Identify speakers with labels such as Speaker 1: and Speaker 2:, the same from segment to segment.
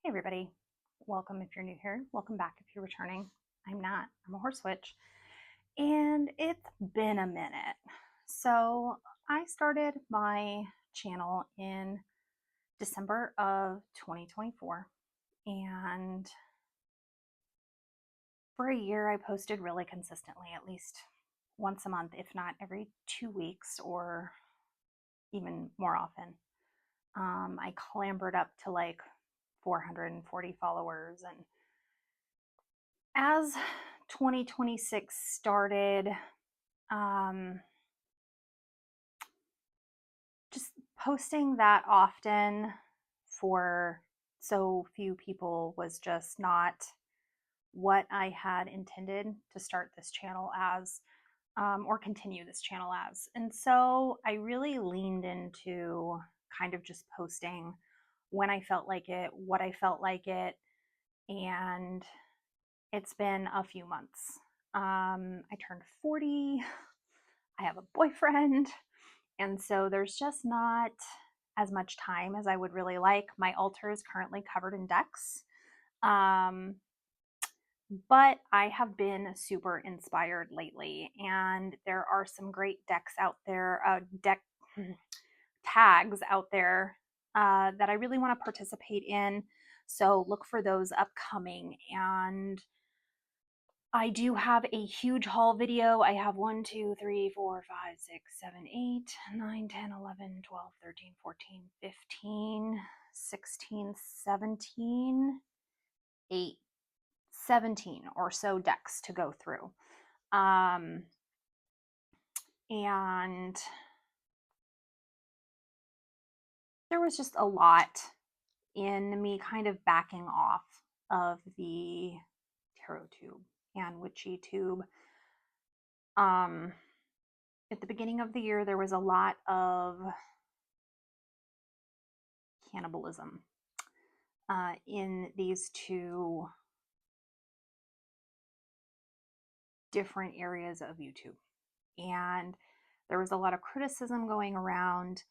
Speaker 1: Hey everybody, welcome if you're new here. Welcome back if you're returning. I'm Nat, I'm a horse witch, and it's been a minute. So I started my channel in December of 2024, and for a year I posted really consistently, at least once a month, if not every 2 weeks or even more often. I clambered up to like 440 followers, and as 2026 started, um, just posting that often for so few people was just not what I had intended to start this channel as, or continue this channel as. And so I really leaned into kind of just posting when I felt like it, what I felt like it, and it's been a few months. I turned 40. I have a boyfriend. And so there's just not as much time as I would really like. My altar is currently covered in decks. But I have been super inspired lately, and there are some great decks out there, deck tags out there that I really want to participate in. So look for those upcoming. And I do have a huge haul video. I have 1, 2, 3, 4, 5, 6, 7, 8, 9, 10, 11, 12, 13, 14, 15, 16, 17, 8, 17 or so decks to go through. And there was just a lot in me kind of backing off of the tarot tube and witchy tube. At the beginning of the year, there was a lot of cannibalism in these two different areas of YouTube. And there was a lot of criticism going around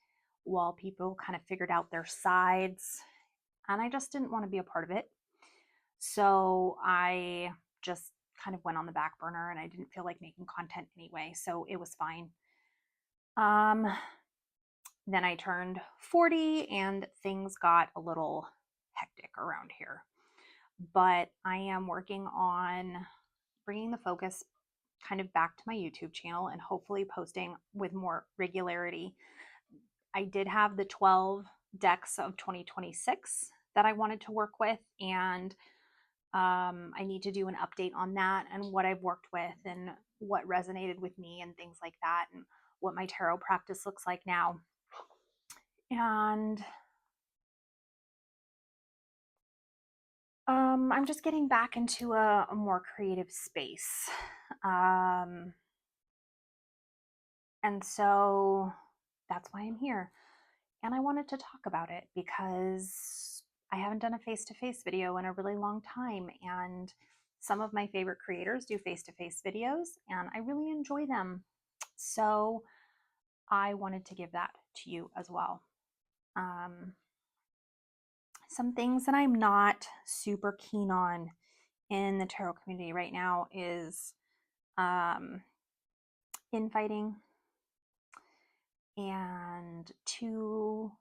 Speaker 1: while people kind of figured out their sides. And I just didn't want to be a part of it. So I just kind of went on the back burner, and I didn't feel like making content anyway. So it was fine. Then I turned 40 and things got a little hectic around here. But I am working on bringing the focus kind of back to my YouTube channel and hopefully posting with more regularity. I did have the 12 decks of 2026 that I wanted to work with, and I need to do an update on that and what I've worked with and what resonated with me and things like that, and what my tarot practice looks like now. And I'm just getting back into a more creative space. And so that's why I'm here. And I wanted to talk about it because I haven't done a face-to-face video in a really long time. And some of my favorite creators do face-to-face videos, and I really enjoy them. So I wanted to give that to you as well. Some things that I'm not super keen on in the tarot community right now is infighting, and two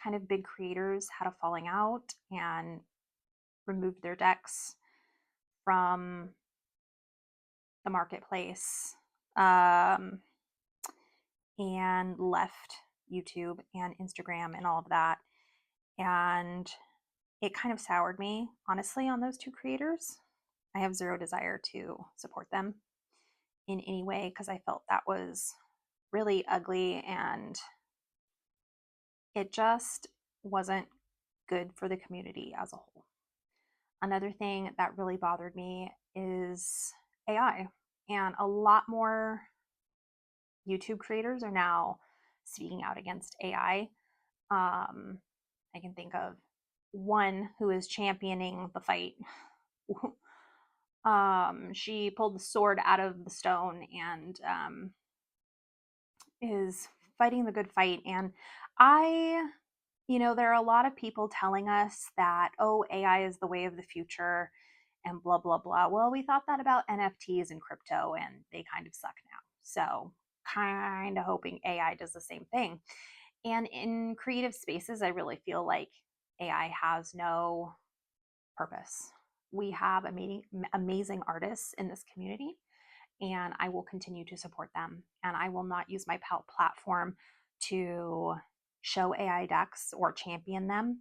Speaker 1: kind of big creators had a falling out and removed their decks from the marketplace, and left YouTube and Instagram and all of that. And it kind of soured me, honestly, on those two creators. I have zero desire to support them in any way because I felt that was really ugly, and it just wasn't good for the community as a whole. Another thing that really bothered me is AI, and a lot more YouTube creators are now speaking out against AI. I can think of one who is championing the fight. She pulled the sword out of the stone and is fighting the good fight. And I You know, there are a lot of people telling us that, oh, AI is the way of the future and blah, blah, blah. Well, we thought that about NFTs and crypto, and they kind of suck now. So, kind of hoping AI does the same thing. And in creative spaces, I really feel like AI has no purpose. We have amazing artists in this community, and I will continue to support them. And I will not use my platform to show AI decks or champion them.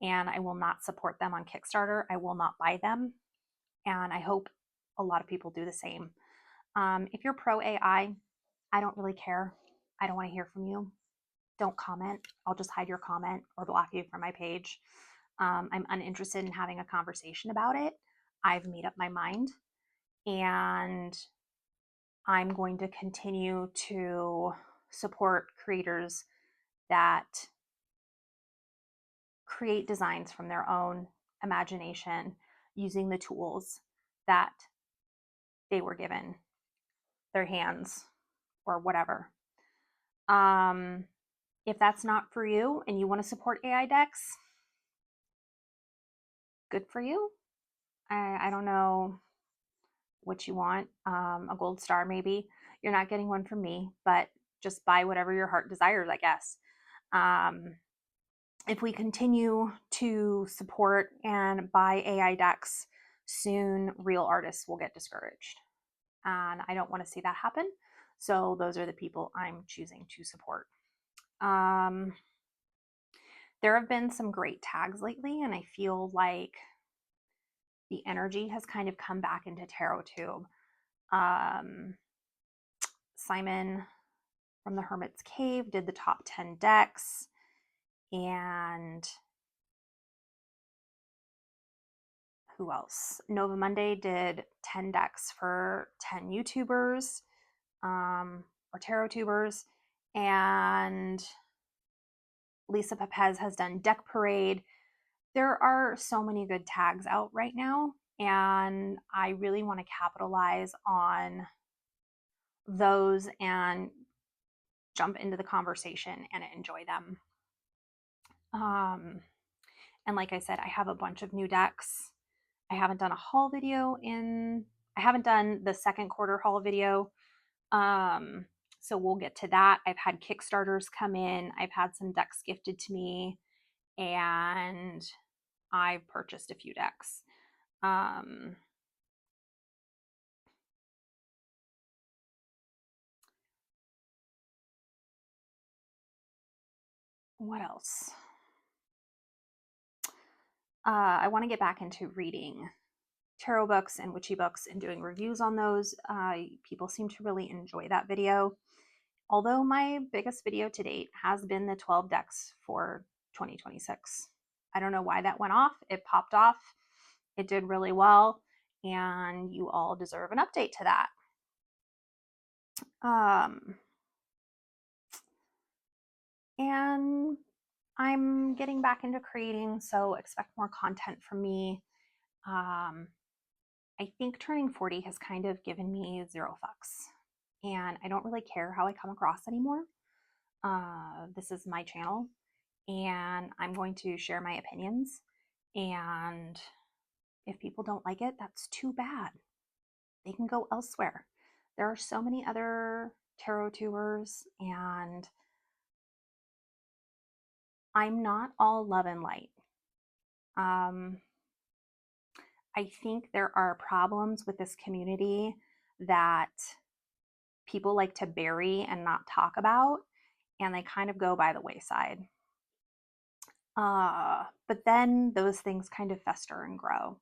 Speaker 1: And I will not support them on Kickstarter. I will not buy them. And I hope a lot of people do the same. If you're pro AI, I don't really care. I don't want to hear from you. Don't comment. I'll just hide your comment or block you from my page. I'm uninterested in having a conversation about it. I've made up my mind, and I'm going to continue to support creators that create designs from their own imagination using the tools that they were given, their hands or whatever. If that's not for you and you want to support AI decks, good for you. I don't know what you want. A gold star, maybe. You're not getting one from me, but just buy whatever your heart desires, I guess. If we continue to support and buy AI decks, soon real artists will get discouraged. And I don't want to see that happen. So those are the people I'm choosing to support. There have been some great tags lately, and I feel like the energy has kind of come back into TarotTube. Simon from the Hermit's Cave did the top 10 decks, and who else? Nova Monday did 10 decks for 10 YouTubers or tarot tubers, and Lisa Pepez has done Deck Parade. There are so many good tags out right now, and I really want to capitalize on those and jump into the conversation and enjoy them. And like I said, I have a bunch of new decks. I haven't done a haul video I haven't done the second quarter haul video. So we'll get to that. I've had Kickstarters come in. I've had some decks gifted to me, and I've purchased a few decks. What else? I want to get back into reading tarot books and witchy books and doing reviews on those. People seem to really enjoy that video. Although my biggest video to date has been the 12 decks for 2026. I don't know why that went off. It popped off. It did really well, and you all deserve an update to that. And I'm getting back into creating, so expect more content from me. I think turning 40 has kind of given me zero fucks, and I don't really care how I come across anymore. This is my channel, and I'm going to share my opinions. And if people don't like it, that's too bad. They can go elsewhere. There are so many other tarot tubers, and I'm not all love and light. I think there are problems with this community that people like to bury and not talk about, and they kind of go by the wayside. But then those things kind of fester and grow.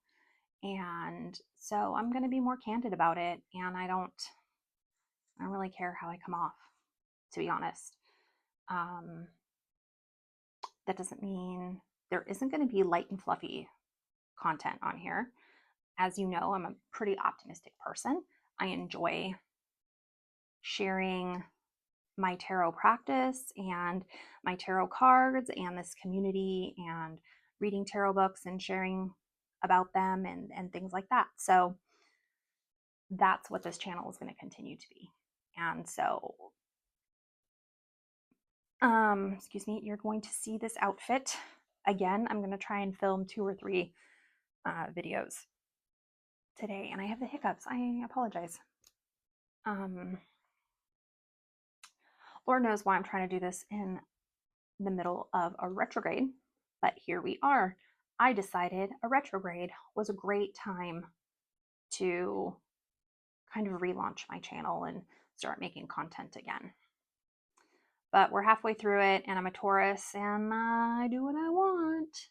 Speaker 1: And so I'm going to be more candid about it, and I don't really care how I come off, to be honest. That doesn't mean there isn't going to be light and fluffy content on here. As you know, I'm a pretty optimistic person. I enjoy sharing my tarot practice and my tarot cards and this community and reading tarot books and sharing about them and things like that. So that's what this channel is going to continue to be. And so excuse me, you're going to see this outfit again. I'm going to try and film 2 or 3 videos today, and I have the hiccups. I apologize. Lord knows why I'm trying to do this in the middle of a retrograde, but here we are. I decided a retrograde was a great time to kind of relaunch my channel and start making content again. But we're halfway through it, and I'm a Taurus, and I do what I want.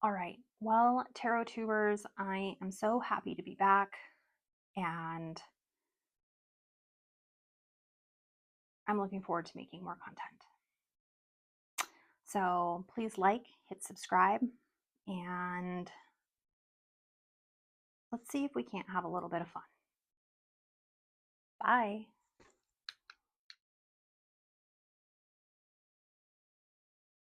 Speaker 1: All right, well, Tarot Tubers, I am so happy to be back, and I'm looking forward to making more content. So please like, hit subscribe, and let's see if we can't have a little bit of fun. Bye.